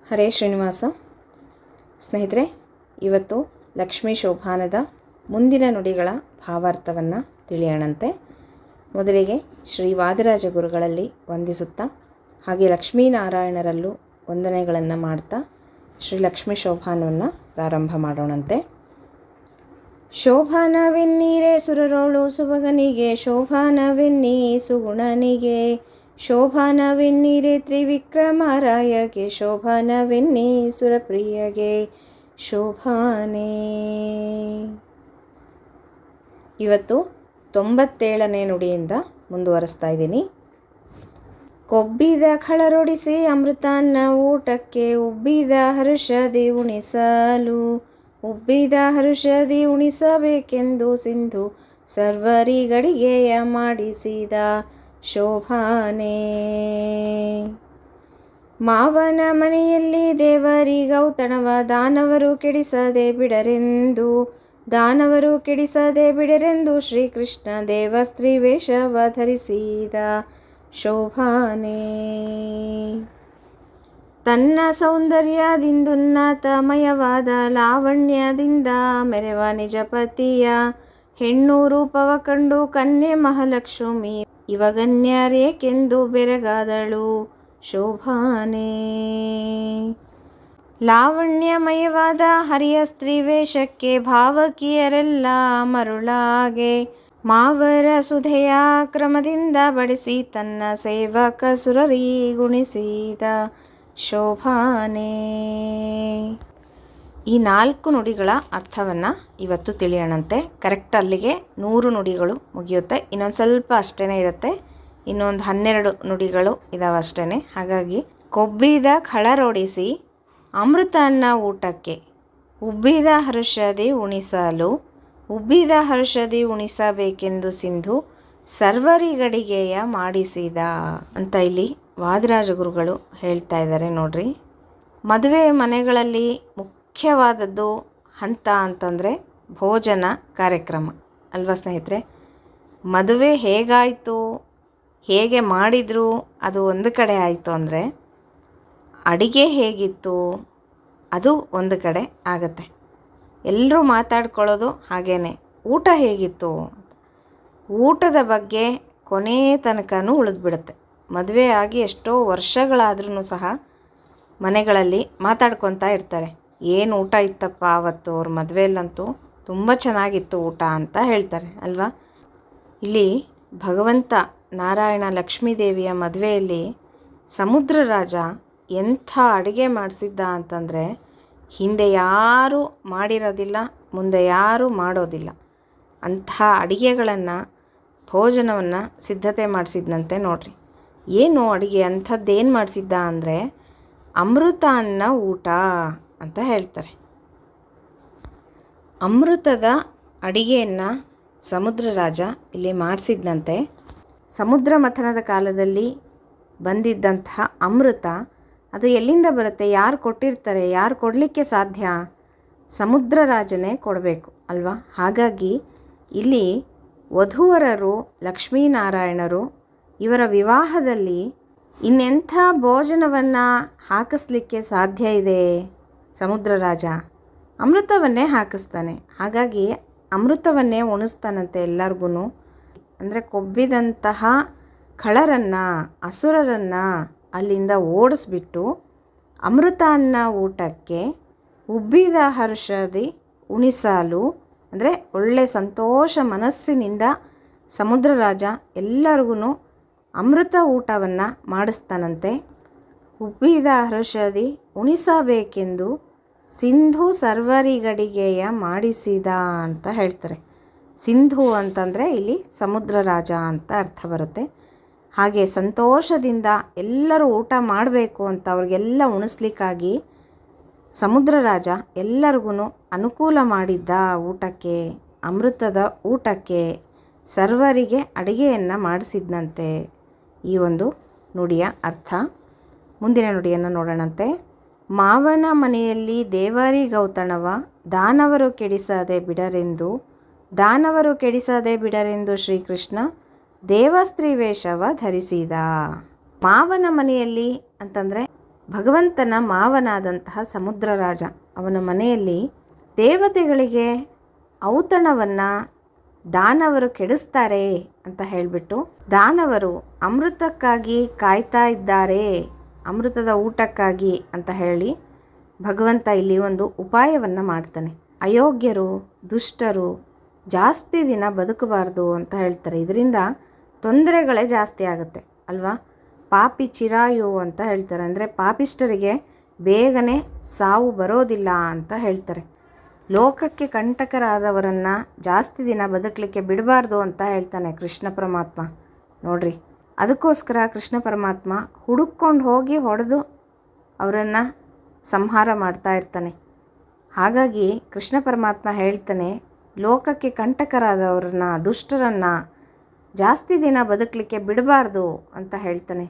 ಹರೇ ಶ್ರೀನಿವಾಸ. ಸ್ನೇಹಿತರೆ, ಇವತ್ತು ಲಕ್ಷ್ಮೀ ಶೋಭಾನದ ಮುಂದಿನ ನುಡಿಗಳ ಭಾವಾರ್ಥವನ್ನು ತಿಳಿಯೋಣಂತೆ. ಮೊದಲಿಗೆ ಶ್ರೀ ವಾದಿರಾಜ ಗುರುಗಳಲ್ಲಿ ವಂದಿಸುತ್ತಾ ಹಾಗೆ ಲಕ್ಷ್ಮೀನಾರಾಯಣರಲ್ಲೂ ವಂದನೆಗಳನ್ನು ಮಾಡ್ತಾ ಶ್ರೀ ಲಕ್ಷ್ಮೀ ಶೋಭಾನವನ್ನು ಪ್ರಾರಂಭ ಮಾಡೋಣಂತೆ. ಶೋಭಾನವೆನ್ನೀರೆ ಸುರರೋಳು ಸುಭಗನಿಗೆ, ಶೋಭಾನವೆನ್ನಿ ಸುಗುಣನಿಗೆ, ಶೋಭಾನವೆನ್ನೀರೆ ತ್ರಿವಿಕ್ರಮರಾಯಗೆ, ಶೋಭಾನವೆನ್ನಿ ಸುರಪ್ರಿಯಗೆ ಶೋಭಾನೇ. ಇವತ್ತು 97ನೇ ನುಡಿಯಿಂದ ಮುಂದುವರಿಸ್ತಾ ಇದ್ದೀನಿ. ಕೊಬ್ಬಿದ ಖಳರೊಡಿಸಿ ಅಮೃತಾನ್ನ ಊಟಕ್ಕೆ, ಉಬ್ಬಿದ ಹರುಷದಿ ಉಣಿಸಲು, ಉಬ್ಬಿದ ಹರುಷದಿ ಉಣಿಸಬೇಕೆಂದು ಸಿಂಧು ಸರ್ವರಿಗಡಿಗೆಯ ಮಾಡಿಸಿದ ಶೋಭಾನೇ. ಮಾವನ ಮನೆಯಲ್ಲಿ ದೇವರಿಗೌತಣವ, ದಾನವರು ಕೆಡಿಸದೆ ಬಿಡರೆಂದು, ದಾನವರು ಕೆಡಿಸದೆ ಬಿಡರೆಂದು ಶ್ರೀಕೃಷ್ಣ ದೇವಸ್ತ್ರೀ ವೇಷವ ಧರಿಸಿದ ಶೋಭಾನೇ. ತನ್ನ ಸೌಂದರ್ಯದಿಂದುನ್ನತಮಯವಾದ ಲಾವಣ್ಯದಿಂದ ಮೆರೆವ ನಿಜಪತಿಯ ಹೆಣ್ಣು ರೂಪವ ಕಂಡು ಕನ್ಯೆ ಮಹಾಲಕ್ಷ್ಮಿ ಇವಗನ್ಯರೇಕೆಂದು ಬೆರಗಾದಳು ಶೋಭಾನೇ. ಲಾವಣ್ಯಮಯವಾದ ಹರಿಯ ಸ್ತ್ರೀ ವೇಷಕ್ಕೆ ಭಾವಕಿಯರೆಲ್ಲ ಮರುಳಾಗೆ, ಮಾವರ ಸುಧೆಯ ಕ್ರಮದಿಂದ ಬಡಿಸಿ ತನ್ನ ಸೇವಕ ಸುರರಿಗುಣಿಸಿದ ಶೋಭಾನೇ. ಈ 4 ನುಡಿಗಳ ಅರ್ಥವನ್ನು ಇವತ್ತು ತಿಳಿಯೋಣಂತೆ. ಕರೆಕ್ಟ್ ಅಲ್ಲಿಗೆ 100 ನುಡಿಗಳು ಮುಗಿಯುತ್ತೆ. ಇನ್ನೊಂದು ಸ್ವಲ್ಪ ಅಷ್ಟೇ ಇರುತ್ತೆ. ಇನ್ನೊಂದು 12 ನುಡಿಗಳು ಇದಾವೆ ಅಷ್ಟೇ. ಹಾಗಾಗಿ ಕೊಬ್ಬಿದ ಖಳರೊಡಿಸಿ ಅಮೃತಾನ್ನ ಊಟಕ್ಕೆ, ಉಬ್ಬಿದ ಹರ್ಷದಿ ಉಣಿಸಲು, ಉಬ್ಬಿದ ಹರ್ಷದಿ ಉಣಿಸಬೇಕೆಂದು ಸಿಂಧು ಸರ್ವರಿಗಡಿಗೆಯ ಮಾಡಿಸಿದ ಅಂತ ಇಲ್ಲಿ ವಾದಿರಾಜ ಗುರುಗಳು ಹೇಳ್ತಾ ಇದ್ದಾರೆ. ನೋಡ್ರಿ, ಮದುವೆ ಮನೆಗಳಲ್ಲಿ ಮುಖ್ಯವಾದದ್ದು ಹಂತ ಅಂತಂದರೆ ಭೋಜನ ಕಾರ್ಯಕ್ರಮ ಅಲ್ವಾ ಸ್ನೇಹಿತರೆ. ಮದುವೆ ಹೇಗಾಯಿತು, ಹೇಗೆ ಮಾಡಿದರು ಅದು ಒಂದು ಕಡೆ ಆಯಿತು ಅಂದರೆ, ಅಡಿಗೆ ಹೇಗಿತ್ತು ಅದು ಒಂದು ಕಡೆ ಆಗುತ್ತೆ. ಎಲ್ಲರೂ ಮಾತಾಡ್ಕೊಳ್ಳೋದು ಹಾಗೇ. ಊಟ ಹೇಗಿತ್ತು, ಊಟದ ಬಗ್ಗೆ ಕೊನೆ ತನಕನೂ ಉಳಿದ್ಬಿಡುತ್ತೆ. ಮದುವೆ ಆಗಿ ಎಷ್ಟೋ ವರ್ಷಗಳಾದ್ರೂ ಸಹ ಮನೆಗಳಲ್ಲಿ ಮಾತಾಡ್ಕೊತಾ ಇರ್ತಾರೆ. ಏನು ಊಟ ಇತ್ತಪ್ಪ ಅವತ್ತು, ಅವ್ರ ಮದುವೆಯಲ್ಲಂತೂ ತುಂಬ ಚೆನ್ನಾಗಿತ್ತು ಊಟ ಅಂತ ಹೇಳ್ತಾರೆ ಅಲ್ವಾ. ಇಲ್ಲಿ ಭಗವಂತ ನಾರಾಯಣ ಲಕ್ಷ್ಮೀದೇವಿಯ ಮದುವೆಯಲ್ಲಿ ಸಮುದ್ರ ರಾಜ ಎಂಥ ಅಡುಗೆ ಮಾಡಿಸಿದ್ದ ಅಂತಂದರೆ, ಹಿಂದೆ ಯಾರೂ ಮಾಡಿರೋದಿಲ್ಲ, ಮುಂದೆ ಯಾರೂ ಮಾಡೋದಿಲ್ಲ ಅಂಥ ಅಡುಗೆಗಳನ್ನು, ಭೋಜನವನ್ನು ಸಿದ್ಧತೆ ಮಾಡಿಸಿದ್ನಂತೆ. ನೋಡ್ರಿ, ಏನು ಅಡುಗೆ ಅಂಥದ್ದೇನು ಮಾಡಿಸಿದ್ದ ಅಂದರೆ ಅಮೃತಾನ್ನ ಊಟ ಅಂತ ಹೇಳ್ತಾರೆ. ಅಮೃತದ ಅಡಿಗೆಯನ್ನು ಸಮುದ್ರ ರಾಜ ಇಲ್ಲಿ ಮಾಡಿಸಿದ್ನಂತೆ. ಸಮುದ್ರ ಮಥನದ ಕಾಲದಲ್ಲಿ ಬಂದಿದ್ದಂತಹ ಅಮೃತ ಅದು ಎಲ್ಲಿಂದ ಬರುತ್ತೆ, ಯಾರು ಕೊಟ್ಟಿರ್ತಾರೆ, ಯಾರು ಕೊಡಲಿಕ್ಕೆ ಸಾಧ್ಯ? ಸಮುದ್ರ ರಾಜನೇ ಕೊಡಬೇಕು ಅಲ್ವಾ. ಹಾಗಾಗಿ ಇಲ್ಲಿ ವಧೂವರರು ಲಕ್ಷ್ಮೀನಾರಾಯಣರು ಇವರ ವಿವಾಹದಲ್ಲಿ ಇನ್ನೆಂಥ ಭೋಜನವನ್ನು ಹಾಕಿಸ್ಲಿಕ್ಕೆ ಸಾಧ್ಯ ಇದೆ? ಸಮುದ್ರ ರಾಜ ಅಮೃತವನ್ನೇ ಹಾಕಿಸ್ತಾನೆ. ಹಾಗಾಗಿ ಅಮೃತವನ್ನೇ ಉಣಿಸ್ತಾನಂತೆ ಎಲ್ಲರಿಗೂ. ಅಂದರೆ ಕೊಬ್ಬಿದಂತಹ ಖಳರನ್ನು, ಅಸುರರನ್ನು ಅಲ್ಲಿಂದ ಓಡಿಸ್ಬಿಟ್ಟು ಅಮೃತಾನ್ನ ಊಟಕ್ಕೆ, ಉಬ್ಬಿದ ಹರ್ಷದಿ ಉಣಿಸಲು ಅಂದರೆ ಒಳ್ಳೆ ಸಂತೋಷ ಮನಸ್ಸಿನಿಂದ ಸಮುದ್ರ ರಾಜ ಎಲ್ಲರಿಗೂ ಅಮೃತ ಊಟವನ್ನು ಮಾಡಿಸ್ತಾನಂತೆ. ಉಬ್ಬಿದ ಹರ್ಷದಿ ಉಣಿಸಬೇಕೆಂದು ಸಿಂಧು ಸರ್ವರಿಗಡಿಗೆಯ ಮಾಡಿಸಿದ ಅಂತ ಹೇಳ್ತಾರೆ. ಸಿಂಧು ಅಂತಂದರೆ ಇಲ್ಲಿ ಸಮುದ್ರ ರಾಜ ಅಂತ ಅರ್ಥ ಬರುತ್ತೆ. ಹಾಗೆ ಸಂತೋಷದಿಂದ ಎಲ್ಲರೂ ಊಟ ಮಾಡಬೇಕು ಅಂತ ಅವ್ರಿಗೆಲ್ಲ ಉಣಿಸ್ಲಿಕ್ಕಾಗಿ ಸಮುದ್ರ ರಾಜ ಎಲ್ಲರಿಗೂ ಅನುಕೂಲ ಮಾಡಿದ್ದ ಊಟಕ್ಕೆ, ಅಮೃತದ ಊಟಕ್ಕೆ ಸರ್ವರಿಗೆ ಅಡುಗೆಯನ್ನು ಮಾಡಿಸಿದ್ನಂತೆ. ಈ ಒಂದು ನುಡಿಯ ಅರ್ಥ. ಮುಂದಿನ ನುಡಿಯನ್ನು ನೋಡೋಣಂತೆ. ಮಾವನ ಮನೆಯಲ್ಲಿ ದೇವರಿಗೌತಣವ, ದಾನವರು ಕೆಡಿಸದೆ ಬಿಡರೆಂದು, ದಾನವರು ಕೆಡಿಸದೆ ಬಿಡರೆಂದು ಶ್ರೀಕೃಷ್ಣ ದೇವಸ್ತ್ರೀ ವೇಷವ ಧರಿಸಿದ. ಮಾವನ ಮನೆಯಲ್ಲಿ ಅಂತಂದರೆ ಭಗವಂತನ ಮಾವನಾದಂತಹ ಸಮುದ್ರ ರಾಜ ಅವನ ಮನೆಯಲ್ಲಿ ದೇವತೆಗಳಿಗೆ ಔತಣವನ್ನು ದಾನವರು ಕೆಡಿಸ್ತಾರೆ ಅಂತ ಹೇಳಿಬಿಟ್ಟು ದಾನವರು ಅಮೃತಕ್ಕಾಗಿ ಕಾಯ್ತಾ ಇದ್ದಾರೆ, ಅಮೃತದ ಊಟಕ್ಕಾಗಿ ಅಂತ ಹೇಳಿ ಭಗವಂತ ಇಲ್ಲಿ ಒಂದು ಉಪಾಯವನ್ನು ಮಾಡ್ತಾನೆ. ಅಯೋಗ್ಯರು, ದುಷ್ಟರು ಜಾಸ್ತಿ ದಿನ ಬದುಕಬಾರ್ದು ಅಂತ ಹೇಳ್ತಾರೆ. ಇದರಿಂದ ತೊಂದರೆಗಳೇ ಜಾಸ್ತಿ ಆಗುತ್ತೆ ಅಲ್ವಾ. ಪಾಪಿ ಚಿರಾಯು ಅಂತ ಹೇಳ್ತಾರೆ, ಅಂದರೆ ಪಾಪಿಷ್ಟರಿಗೆ ಬೇಗನೆ ಸಾವು ಬರೋದಿಲ್ಲ ಅಂತ ಹೇಳ್ತಾರೆ. ಲೋಕಕ್ಕೆ ಕಂಟಕರಾದವರನ್ನು ಜಾಸ್ತಿ ದಿನ ಬದುಕಲಿಕ್ಕೆ ಬಿಡಬಾರ್ದು ಅಂತ ಹೇಳ್ತಾನೆ ಕೃಷ್ಣ ಪರಮಾತ್ಮ. ನೋಡ್ರಿ, ಅದಕ್ಕೋಸ್ಕರ ಕೃಷ್ಣ ಪರಮಾತ್ಮ ಹುಡುಕೊಂಡು ಹೋಗಿ ಹೊಡೆದು ಅವರನ್ನು ಸಂಹಾರ ಮಾಡ್ತಾ ಇರ್ತಾನೆ. ಹಾಗಾಗಿ ಕೃಷ್ಣ ಪರಮಾತ್ಮ ಹೇಳ್ತಾನೆ, ಲೋಕಕ್ಕೆ ಕಂಟಕರಾದವ್ರನ್ನ, ದುಷ್ಟರನ್ನು ಜಾಸ್ತಿ ದಿನ ಬದುಕಲಿಕ್ಕೆ ಬಿಡಬಾರ್ದು ಅಂತ ಹೇಳ್ತಾನೆ.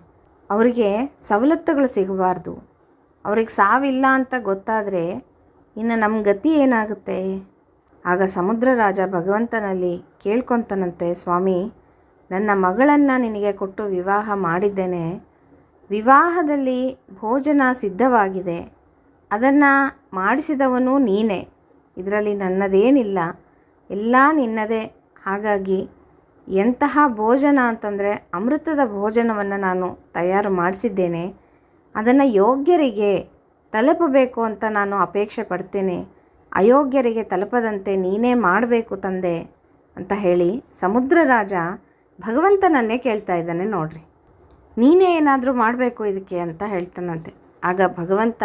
ಅವರಿಗೆ ಸವಲತ್ತುಗಳು ಸಿಗಬಾರ್ದು. ಅವ್ರಿಗೆ ಸಾವಿಲ್ಲ ಅಂತ ಗೊತ್ತಾದರೆ ಇನ್ನು ನಮ್ಮ ಗತಿ ಏನಾಗುತ್ತೆ? ಆಗ ಸಮುದ್ರ ರಾಜ ಭಗವಂತನಲ್ಲಿ ಕೇಳ್ಕೊತಾನಂತೆ, ಸ್ವಾಮಿ, ನನ್ನ ಮಗಳನ್ನು ನಿನಗೆ ಕೊಟ್ಟು ವಿವಾಹ ಮಾಡಿದ್ದೇನೆ. ವಿವಾಹದಲ್ಲಿ ಭೋಜನ ಸಿದ್ಧವಾಗಿದೆ, ಅದನ್ನು ಮಾಡಿಸಿದವನು ನೀನೇ, ಇದರಲ್ಲಿ ನನ್ನದೇನಿಲ್ಲ, ಎಲ್ಲ ನಿನ್ನದೇ. ಹಾಗಾಗಿ ಎಂತಹ ಭೋಜನ ಅಂತಂದರೆ ಅಮೃತದ ಭೋಜನವನ್ನು ನಾನು ತಯಾರು ಮಾಡಿಸಿದ್ದೇನೆ. ಅದನ್ನು ಯೋಗ್ಯರಿಗೆ ತಲುಪಬೇಕು ಅಂತ ನಾನು ಅಪೇಕ್ಷೆ ಪಡ್ತೇನೆ. ಅಯೋಗ್ಯರಿಗೆ ತಲುಪದಂತೆ ನೀನೇ ಮಾಡಬೇಕು ತಂದೆ ಅಂತ ಹೇಳಿ ಸಮುದ್ರ ರಾಜ ಭಗವಂತನನ್ನೇ ಕೇಳ್ತಾ ಇದ್ದಾನೆ. ನೋಡ್ರಿ, ನೀನೇ ಏನಾದರೂ ಮಾಡಬೇಕು ಇದಕ್ಕೆ ಅಂತ ಹೇಳ್ತಾನಂತೆ. ಆಗ ಭಗವಂತ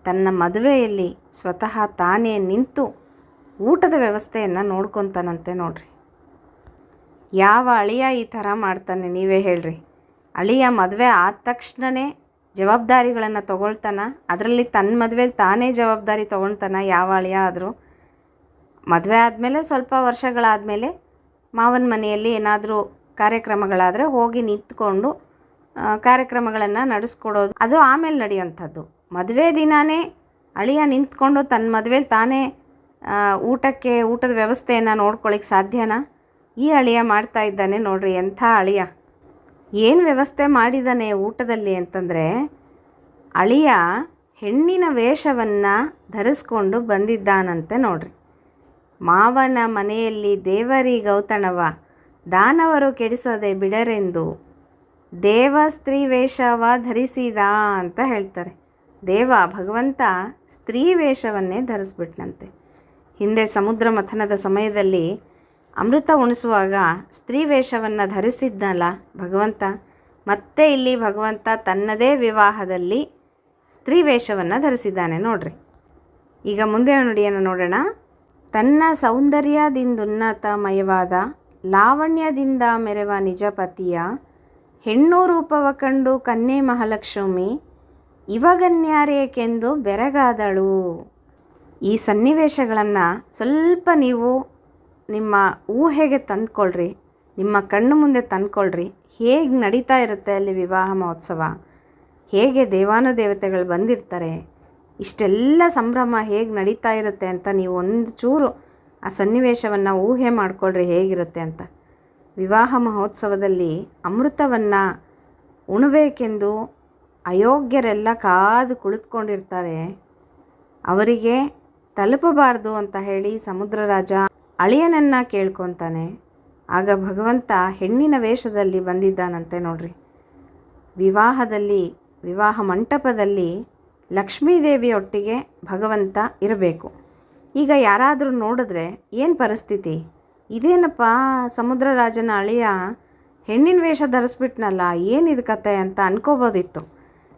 ತನ್ನ ಮದುವೆಯಲ್ಲಿ ಸ್ವತಃ ತಾನೇ ನಿಂತು ಊಟದ ವ್ಯವಸ್ಥೆಯನ್ನು ನೋಡ್ಕೊತಾನಂತೆ. ನೋಡ್ರಿ, ಯಾವ ಅಳಿಯ ಈ ಥರ ಮಾಡ್ತಾನೆ ನೀವೇ ಹೇಳ್ರಿ. ಅಳಿಯ ಮದುವೆ ಆದ ತಕ್ಷಣವೇ ಜವಾಬ್ದಾರಿಗಳನ್ನು ತೊಗೊಳ್ತಾನ, ಅದರಲ್ಲಿ ತನ್ನ ಮದುವೆಲಿ ತಾನೇ ಜವಾಬ್ದಾರಿ ತೊಗೊಳ್ತಾನ ಯಾವ ಅಳಿಯ ಆದರೂ. ಮದುವೆ ಆದಮೇಲೆ ಸ್ವಲ್ಪ ವರ್ಷಗಳಾದಮೇಲೆ ಮಾವನ ಮನೆಯಲ್ಲಿ ಏನಾದರೂ ಕಾರ್ಯಕ್ರಮಗಳಾದರೆ ಹೋಗಿ ನಿಂತ್ಕೊಂಡು ಕಾರ್ಯಕ್ರಮಗಳನ್ನು ನಡೆಸ್ಕೊಡೋದು, ಅದು ಆಮೇಲೆ ನಡೆಯುವಂಥದ್ದು. ಮದುವೆ ದಿನಾನೇ ಅಳಿಯ ನಿಂತ್ಕೊಂಡು ತನ್ನ ಮದುವೆಲಿ ತಾನೇ ಊಟದ ವ್ಯವಸ್ಥೆಯನ್ನು ನೋಡ್ಕೊಳ್ಳಿಕ್ಕೆ ಸಾಧ್ಯನಾ? ಈ ಅಳಿಯ ಮಾಡ್ತಾ ಇದ್ದಾನೆ. ನೋಡ್ರಿ, ಎಂಥ ಅಳಿಯ, ಏನು ವ್ಯವಸ್ಥೆ ಮಾಡಿದ್ದಾನೆ ಊಟದಲ್ಲಿ ಅಂತಂದರೆ, ಅಳಿಯ ಹೆಣ್ಣಿನ ವೇಷವನ್ನು ಧರಿಸ್ಕೊಂಡು ಬಂದಿದ್ದಾನಂತೆ. ನೋಡ್ರಿ, ಮಾವನ ಮನೆಯಲ್ಲಿ ದೇವರಿಗೌತಣವ ದಾನವರು ಕೆಡಿಸದೆ ಬಿಡರೆಂದು ದೇವ ಸ್ತ್ರೀ ವೇಷವ ಧರಿಸಿದ ಅಂತ ಹೇಳ್ತಾರೆ. ದೇವ ಭಗವಂತ ಸ್ತ್ರೀ ವೇಷವನ್ನೇ ಧರಿಸ್ಬಿಟ್ನಂತೆ. ಹಿಂದೆ ಸಮುದ್ರ ಮಥನದ ಸಮಯದಲ್ಲಿ ಅಮೃತ ಉಣಿಸುವಾಗ ಸ್ತ್ರೀ ವೇಷವನ್ನು ಧರಿಸಿದ್ನಲ್ಲ ಭಗವಂತ, ಮತ್ತೆ ಇಲ್ಲಿ ಭಗವಂತ ತನ್ನದೇ ವಿವಾಹದಲ್ಲಿ ಸ್ತ್ರೀ ವೇಷವನ್ನು ಧರಿಸಿದ್ದಾನೆ. ನೋಡ್ರಿ, ಈಗ ಮುಂದಿನ ನುಡಿಯನ್ನು ನೋಡೋಣ. ತನ್ನ ಸೌಂದರ್ಯದಿಂದುನ್ನತಮಯವಾದ ಲಾವಣ್ಯದಿಂದ ಮೆರೆವ ನಿಜಪತಿಯ ಹೆಣ್ಣು ರೂಪವ ಕಂಡು ಕನ್ಯೆ ಮಹಾಲಕ್ಷ್ಮಿ ಇವಗನ್ಯಾರೇಕೆಂದು ಬೆರಗಾದಳು. ಈ ಸನ್ನಿವೇಶಗಳನ್ನು ಸ್ವಲ್ಪ ನೀವು ನಿಮ್ಮ ಊಹೆಗೆ ತಂದ್ಕೊಳ್ರಿ, ನಿಮ್ಮ ಕಣ್ಣು ಮುಂದೆ ತಂದ್ಕೊಳ್ರಿ. ಹೇಗೆ ನಡೀತಾ ಇರುತ್ತೆ ಅಲ್ಲಿ ವಿವಾಹ ಮಹೋತ್ಸವ, ಹೇಗೆ ದೇವಾನುದೇವತೆಗಳು ಬಂದಿರ್ತಾರೆ, ಇಷ್ಟೆಲ್ಲ ಸಂಭ್ರಮ ಹೇಗೆ ನಡೀತಾ ಇರುತ್ತೆ ಅಂತ ನೀವು ಒಂದು ಚೂರು ಆ ಸನ್ನಿವೇಶವನ್ನು ಊಹೆ ಮಾಡಿಕೊಳ್ರಿ ಹೇಗಿರುತ್ತೆ ಅಂತ. ವಿವಾಹ ಮಹೋತ್ಸವದಲ್ಲಿ ಅಮೃತವನ್ನು ಉಣಬೇಕೆಂದು ಅಯೋಗ್ಯರೆಲ್ಲ ಕಾದು ಕುಳಿತುಕೊಂಡಿರ್ತಾರೆ. ಅವರಿಗೆ ತಲುಪಬಾರ್ದು ಅಂತ ಹೇಳಿ ಸಮುದ್ರ ರಾಜ ಅಳಿಯನನ್ನು ಕೇಳ್ಕೊತಾನೆ. ಆಗ ಭಗವಂತ ಹೆಣ್ಣಿನ ವೇಷದಲ್ಲಿ ಬಂದಿದ್ದಾನಂತೆ. ನೋಡ್ರಿ, ವಿವಾಹ ಮಂಟಪದಲ್ಲಿ ಲಕ್ಷ್ಮೀದೇವಿಯೊಟ್ಟಿಗೆ ಭಗವಂತ ಇರಬೇಕು. ಈಗ ಯಾರಾದರೂ ನೋಡಿದ್ರೆ ಏನು ಪರಿಸ್ಥಿತಿ, ಇದೇನಪ್ಪ ಸಮುದ್ರ ರಾಜನ ಅಳಿಯ ಹೆಣ್ಣಿನ ವೇಷ ಧರಿಸ್ಬಿಟ್ನಲ್ಲ, ಏನಿದು ಕತೆ ಅಂತ ಅನ್ಕೋಬೋದಿತ್ತು.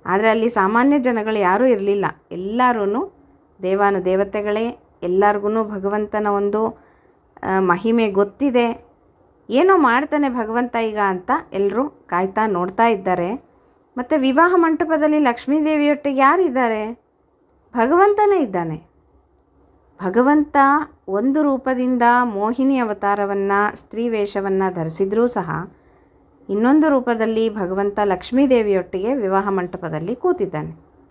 ಆದರೆ ಅಲ್ಲಿ ಸಾಮಾನ್ಯ ಜನಗಳು ಯಾರೂ ಇರಲಿಲ್ಲ. ಎಲ್ಲರೂ ದೇವಾನುದೇವತೆಗಳೇ. ಎಲ್ಲರಿಗೂ ಭಗವಂತನ ಒಂದು ಮಹಿಮೆ ಗೊತ್ತಿದೆ. ಏನೋ ಮಾಡ್ತಾನೆ ಭಗವಂತ ಈಗ ಅಂತ ಎಲ್ಲರೂ ಕಾಯ್ತಾ ನೋಡ್ತಾ ಇದ್ದಾರೆ. ಮತ್ತು ವಿವಾಹ ಮಂಟಪದಲ್ಲಿ ಲಕ್ಷ್ಮೀದೇವಿಯೊಟ್ಟಿಗೆ ಯಾರಿದ್ದಾರೆ? ಭಗವಂತನೇ ಇದ್ದಾನೆ. ಭಗವಂತ ಒಂದು ರೂಪದಿಂದ ಮೋಹಿನಿ ಅವತಾರವನ್ನು ಸ್ತ್ರೀ ವೇಷವನ್ನು ಧರಿಸಿದ್ರೂ ಸಹ ಇನ್ನೊಂದು ರೂಪದಲ್ಲಿ ಭಗವಂತ ಲಕ್ಷ್ಮೀದೇವಿಯೊಟ್ಟಿಗೆ ವಿವಾಹ ಮಂಟಪದಲ್ಲಿ ಕೂತಿದ್ದಾನೆ.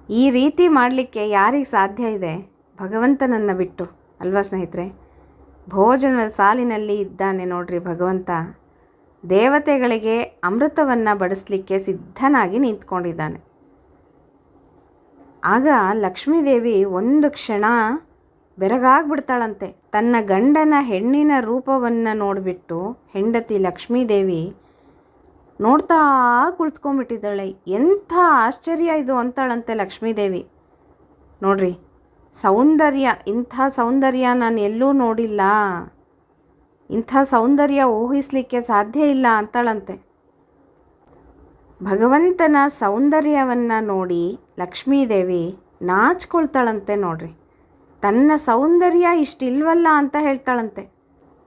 ಈ ರೀತಿ ಮಾಡಲಿಕ್ಕೆ ಯಾರಿಗೆ ಸಾಧ್ಯ ಇದೆ? ಭಗವಂತನನ್ನು ಬಿಟ್ಟು ಅಲ್ವಾ ಸ್ನೇಹಿತರೆ? ಭೋಜನದ ಸಾಲಿನಲ್ಲಿ ಇದ್ದಾನೆ ನೋಡ್ರಿ ಭಗವಂತ. ದೇವತೆಗಳಿಗೆ ಅಮೃತವನ್ನು ಬಡಿಸಲಿಕ್ಕೆ ಸಿದ್ಧನಾಗಿ ನಿಂತ್ಕೊಂಡಿದ್ದಾನೆ. ಆಗ ಲಕ್ಷ್ಮೀದೇವಿ ಒಂದು ಕ್ಷಣ ಬೆರಗಾಗ್ಬಿಡ್ತಾಳಂತೆ. ತನ್ನ ಗಂಡನ ಹೆಣ್ಣಿನ ರೂಪವನ್ನು ನೋಡಿಬಿಟ್ಟು ಹೆಂಡತಿ ಲಕ್ಷ್ಮೀದೇವಿ ನೋಡ್ತಾ ಕುಳಿತ್ಕೊಂಡ್ಬಿಟ್ಟಿದ್ದಾಳೆ. ಎಂಥ ಆಶ್ಚರ್ಯ ಇದು ಅಂತಾಳಂತೆ ಲಕ್ಷ್ಮೀದೇವಿ. ನೋಡ್ರಿ, ಸೌಂದರ್ಯ, ಇಂಥ ಸೌಂದರ್ಯ ನಾನು ಎಲ್ಲೂ ನೋಡಿಲ್ಲ, ಇಂಥ ಸೌಂದರ್ಯ ಊಹಿಸಲಿಕ್ಕೆ ಸಾಧ್ಯ ಇಲ್ಲ ಅಂತಾಳಂತೆ. ಭಗವಂತನ ಸೌಂದರ್ಯವನ್ನು ನೋಡಿ ಲಕ್ಷ್ಮೀದೇವಿ ನಾಚ್ಕೊಳ್ತಾಳಂತೆ. ನೋಡ್ರಿ, ತನ್ನ ಸೌಂದರ್ಯ ಇಷ್ಟಿಲ್ವಲ್ಲ ಅಂತ ಹೇಳ್ತಾಳಂತೆ.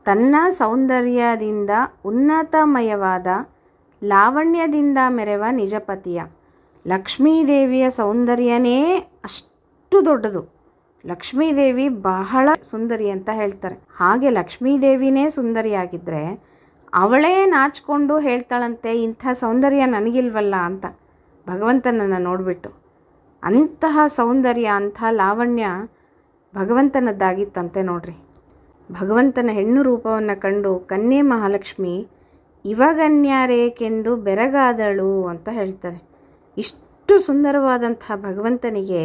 ತನ್ನ ಸೌಂದರ್ಯದಿಂದ ಉನ್ನತಮಯವಾದ ಲಾವಣ್ಯದಿಂದ ಮೆರೆವ ನಿಜಪತಿಯ ಲಕ್ಷ್ಮೀದೇವಿಯ ಸೌಂದರ್ಯನೇ ಅಷ್ಟು ದೊಡ್ಡದು. ಲಕ್ಷ್ಮೀದೇವಿ ಬಹಳ ಸುಂದರಿ ಅಂತ ಹೇಳ್ತಾರೆ. ಹಾಗೆ ಲಕ್ಷ್ಮೀದೇವಿನೇ ಸುಂದರಿಯಾಗಿದ್ದರೆ ಅವಳೇ ನಾಚಿಕೊಂಡು ಹೇಳ್ತಾಳಂತೆ, ಇಂಥ ಸೌಂದರ್ಯ ನನಗಿಲ್ವಲ್ಲ ಅಂತ ಭಗವಂತನನ್ನು ನೋಡಿಬಿಟ್ಟು. ಅಂತಹ ಸೌಂದರ್ಯ, ಅಂಥ ಲಾವಣ್ಯ ಭಗವಂತನದ್ದಾಗಿತ್ತಂತೆ. ನೋಡ್ರಿ, ಭಗವಂತನ ಹೆಣ್ಣು ರೂಪವನ್ನು ಕಂಡು ಕನ್ಯೆ ಮಹಾಲಕ್ಷ್ಮಿ ಇವಗನ್ಯಾರೇಕೆಂದು ಬೆರಗಾದಳು ಅಂತ ಹೇಳ್ತಾರೆ. ಇಷ್ಟು ಸುಂದರವಾದಂಥ ಭಗವಂತನಿಗೆ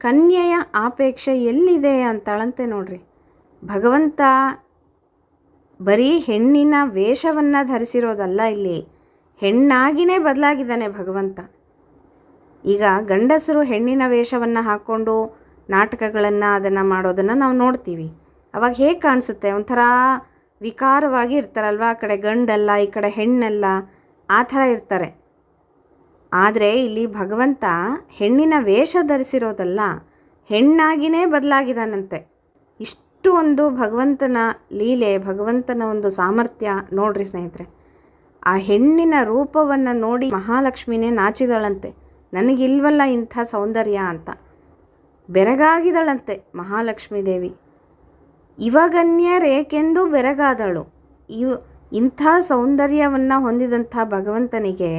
ಕನ್ಯೆಯ ಆಪೇಕ್ಷೆ ಎಲ್ಲಿದೆ ಅಂತಾಳಂತೆ. ನೋಡ್ರಿ, ಭಗವಂತ ಬರೀ ಹೆಣ್ಣಿನ ವೇಷವನ್ನು ಧರಿಸಿರೋದಲ್ಲ, ಇಲ್ಲಿ ಹೆಣ್ಣಾಗಿಯೇ ಬದಲಾಗಿದ್ದಾನೆ ಭಗವಂತ. ಈಗ ಗಂಡಸರು ಹೆಣ್ಣಿನ ವೇಷವನ್ನು ಹಾಕ್ಕೊಂಡು ನಾಟಕಗಳನ್ನು ಅದನ್ನು ಮಾಡೋದನ್ನು ನಾವು ನೋಡ್ತೀವಿ. ಅವಾಗ ಹೇಗೆ ಕಾಣಿಸುತ್ತೆ? ಒಂಥರ ವಿಕಾರವಾಗಿ ಇರ್ತಾರಲ್ವ, ಆ ಕಡೆ ಗಂಡಲ್ಲ ಈ ಕಡೆ ಹೆಣ್ಣಲ್ಲ, ಆ ಥರ ಇರ್ತಾರೆ. ಆದರೆ ಇಲ್ಲಿ ಭಗವಂತ ಹೆಣ್ಣಿನ ವೇಷ ಧರಿಸಿರೋದಲ್ಲ, ಹೆಣ್ಣಾಗಿಯೇ ಬದಲಾಗಿದ್ದಾನಂತೆ. ಇಷ್ಟು ಒಂದು ಭಗವಂತನ ಲೀಲೆ, ಭಗವಂತನ ಒಂದು ಸಾಮರ್ಥ್ಯ ನೋಡ್ರಿ ಸ್ನೇಹಿತರೆ. ಆ ಹೆಣ್ಣಿನ ರೂಪವನ್ನು ನೋಡಿ ಮಹಾಲಕ್ಷ್ಮಿನೇ ನಾಚಿದಳಂತೆ, ನನಗಿಲ್ವಲ್ಲ ಇಂಥ ಸೌಂದರ್ಯ ಅಂತ ಬೆರಗಾಗಿದಳಂತೆ ಮಹಾಲಕ್ಷ್ಮೀ ದೇವಿ. ಇವಗನ್ಯರೇಕೆಂದು ಬೆರಗಾದಳು. ಇಂಥ ಸೌಂದರ್ಯವನ್ನು ಹೊಂದಿದಂಥ ಭಗವಂತನಿಗೆ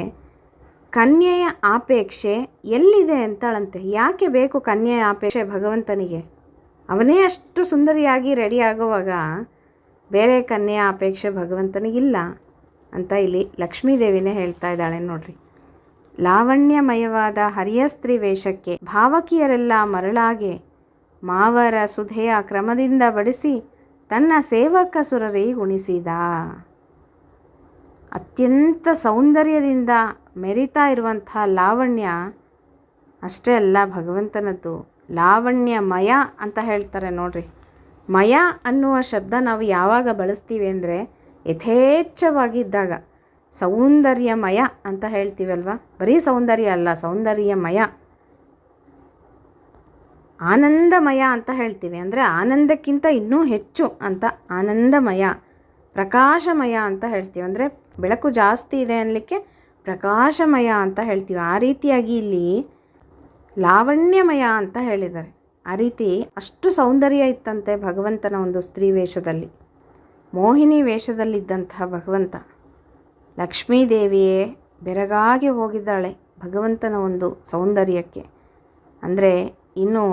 ಕನ್ಯೆಯ ಆಪೇಕ್ಷೆ ಎಲ್ಲಿದೆ ಅಂತಾಳಂತೆ. ಯಾಕೆ ಬೇಕು ಕನ್ಯೆಯ ಆಪೇಕ್ಷೆ ಭಗವಂತನಿಗೆ? ಅವನೇ ಅಷ್ಟು ಸುಂದರಿಯಾಗಿ ರೆಡಿ ಆಗುವಾಗ ಬೇರೆ ಕನ್ಯೆಯ ಅಪೇಕ್ಷೆ ಭಗವಂತನಿಗಿಲ್ಲ ಅಂತ ಇಲ್ಲಿ ಲಕ್ಷ್ಮೀದೇವಿನೇ ಹೇಳ್ತಾ ಇದ್ದಾಳೆ. ನೋಡ್ರಿ, ಲಾವಣ್ಯಮಯವಾದ ಹರಿಯಸ್ತ್ರೀ ವೇಷಕ್ಕೆ ಭಾವಕಿಯರೆಲ್ಲ ಮರಳಾಗೆ ಮಾವರ ಸುಧೆಯ ಕ್ರಮದಿಂದ ಬಡಿಸಿ ತನ್ನ ಸೇವಕ ಸುರರಿಗುಣಿಸಿದ. ಅತ್ಯಂತ ಸೌಂದರ್ಯದಿಂದ ಮೆರಿತಾ ಇರುವಂಥ ಲಾವಣ್ಯ ಅಷ್ಟೇ ಅಲ್ಲ, ಭಗವಂತನದ್ದು ಲಾವಣ್ಯಮಯ ಅಂತ ಹೇಳ್ತಾರೆ. ನೋಡ್ರಿ, ಮಯ ಅನ್ನುವ ಶಬ್ದ ನಾವು ಯಾವಾಗ ಬಳಸ್ತೀವಿ ಅಂದರೆ ಯಥೇಚ್ಛವಾಗಿದ್ದಾಗ. ಸೌಂದರ್ಯಮಯ ಅಂತ ಹೇಳ್ತೀವಲ್ವ, ಬರೀ ಸೌಂದರ್ಯ ಅಲ್ಲ, ಸೌಂದರ್ಯಮಯ. ಆನಂದಮಯ ಅಂತ ಹೇಳ್ತೀವಿ, ಅಂದರೆ ಆನಂದಕ್ಕಿಂತ ಇನ್ನೂ ಹೆಚ್ಚು ಅಂತ ಆನಂದಮಯ. ಪ್ರಕಾಶಮಯ ಅಂತ ಹೇಳ್ತೀವಿ, ಅಂದರೆ ಬೆಳಕು ಜಾಸ್ತಿ ಇದೆ ಅನ್ನಲಿಕ್ಕೆ ಪ್ರಕಾಶಮಯ ಅಂತ ಹೇಳ್ತೀವಿ. ಆ ರೀತಿಯಾಗಿ ಇಲ್ಲಿ ಲಾವಣ್ಯಮಯ ಅಂತ ಹೇಳಿದ್ದಾರೆ. ಆ ರೀತಿ ಅಷ್ಟು ಸೌಂದರ್ಯ ಇತ್ತಂತೆ ಭಗವಂತನ ಒಂದು ಸ್ತ್ರೀ ವೇಷದಲ್ಲಿ, ಮೋಹಿನಿ ವೇಷದಲ್ಲಿದ್ದಂತಹ ಭಗವಂತ. ಲಕ್ಷ್ಮೀದೇವಿಯೇ ಬೆರಗಾಗಿ ಹೋಗಿದ್ದಾಳೆ ಭಗವಂತನ ಒಂದು ಸೌಂದರ್ಯಕ್ಕೆ. ಅಂದರೆ ಇನ್ನು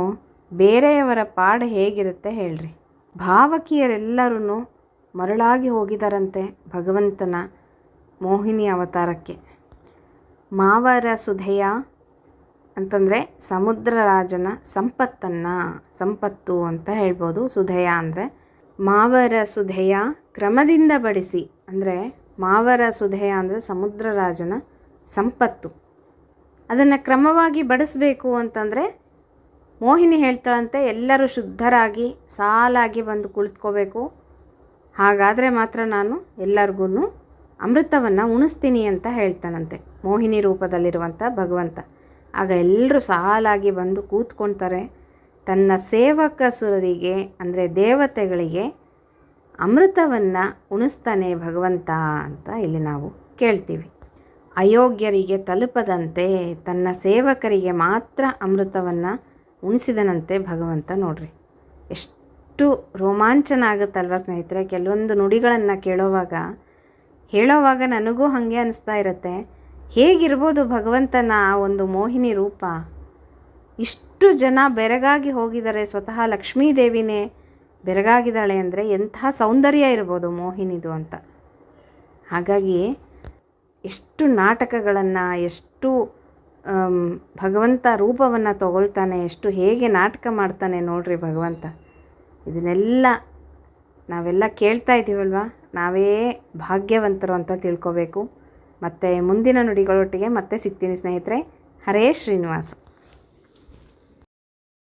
ಬೇರೆಯವರ ಪಾಡು ಹೇಗಿರುತ್ತೆ ಹೇಳ್ರಿ. ಭಾವಕಿಯರೆಲ್ಲರೂ ಮರಳಾಗಿ ಹೋಗಿದ್ದಾರಂತೆ ಭಗವಂತನ ಮೋಹಿನಿ ಅವತಾರಕ್ಕೆ. ಮಾವರ ಸುಧೆಯ ಅಂತಂದರೆ ಸಮುದ್ರರಾಜನ ಸಂಪತ್ತು ಅಂತ ಹೇಳ್ಬೋದು. ಸುಧೆಯ ಅಂದರೆ ಮಾವರ ಸುಧೆಯ ಕ್ರಮದಿಂದ ಬಡಿಸಿ, ಅಂದರೆ ಮಾವರ ಸುಧೆಯ ಅಂದರೆ ಸಮುದ್ರರಾಜನ ಸಂಪತ್ತು, ಅದನ್ನು ಕ್ರಮವಾಗಿ ಬಡಿಸ್ಬೇಕು ಅಂತಂದರೆ ಮೋಹಿನಿ ಹೇಳ್ತಾಳಂತೆ, ಎಲ್ಲರೂ ಶುದ್ಧರಾಗಿ ಸಾಲಾಗಿ ಬಂದು ಕುಳಿತುಕೋಬೇಕು, ಹಾಗಾದರೆ ಮಾತ್ರ ನಾನು ಎಲ್ಲರಿಗೂ ಅಮೃತವನ್ನು ಉಣಿಸ್ತೀನಿ ಅಂತ ಹೇಳ್ತಾನಂತೆ ಮೋಹಿನಿ ರೂಪದಲ್ಲಿರುವಂಥ ಭಗವಂತ. ಆಗ ಎಲ್ಲರೂ ಸಾಲಾಗಿ ಬಂದು ಕೂತ್ಕೊಳ್ತಾರೆ. ತನ್ನ ಸೇವಕಸುರರಿಗೆ ಅಂದರೆ ದೇವತೆಗಳಿಗೆ ಅಮೃತವನ್ನು ಉಣಿಸ್ತಾನೆ ಭಗವಂತ ಅಂತ ಇಲ್ಲಿ ನಾವು ಕೇಳ್ತೀವಿ. ಅಯೋಗ್ಯರಿಗೆ ತಲುಪದಂತೆ ತನ್ನ ಸೇವಕರಿಗೆ ಮಾತ್ರ ಅಮೃತವನ್ನು ಉಣಿಸಿದನಂತೆ ಭಗವಂತ. ನೋಡ್ರಿ, ಎಷ್ಟು ರೋಮಾಂಚನ ಆಗುತ್ತಲ್ವ ಸ್ನೇಹಿತರೆ. ಕೆಲವೊಂದು ನುಡಿಗಳನ್ನು ಹೇಳೋವಾಗ ನನಗೂ ಹಾಗೆ ಅನಿಸ್ತಾ ಇರುತ್ತೆ, ಹೇಗಿರ್ಬೋದು ಭಗವಂತನ ಆ ಒಂದು ಮೋಹಿನಿ ರೂಪ. ಇಷ್ಟು ಜನ ಬೆರಗಾಗಿ ಹೋಗಿದ್ದಾರೆ, ಸ್ವತಃ ಲಕ್ಷ್ಮೀದೇವಿನೇ ಬೆರಗಾಗಿದ್ದಾಳೆ ಅಂದರೆ ಎಂಥ ಸೌಂದರ್ಯ ಇರ್ಬೋದು ಮೋಹಿನಿದು ಅಂತ. ಹಾಗಾಗಿ ಎಷ್ಟು ನಾಟಕಗಳನ್ನು, ಎಷ್ಟು ಭಗವಂತ ರೂಪವನ್ನು ತಗೊಳ್ತಾನೆ, ಎಷ್ಟು ಹೇಗೆ ನಾಟಕ ಮಾಡ್ತಾನೆ ನೋಡ್ರಿ ಭಗವಂತ. ಇದನ್ನೆಲ್ಲ ನಾವೆಲ್ಲ ಕೇಳ್ತಾ ಇದ್ದೀವಲ್ವ, ನಾವೇ ಭಾಗ್ಯವಂತರು ಅಂತ ತಿಳ್ಕೊಬೇಕು. ಮತ್ತು ಮುಂದಿನ ನುಡಿಗಳೊಟ್ಟಿಗೆ ಮತ್ತೆ ಸಿಗ್ತೀನಿ ಸ್ನೇಹಿತರೆ. ಹರೇ ಶ್ರೀನಿವಾಸ.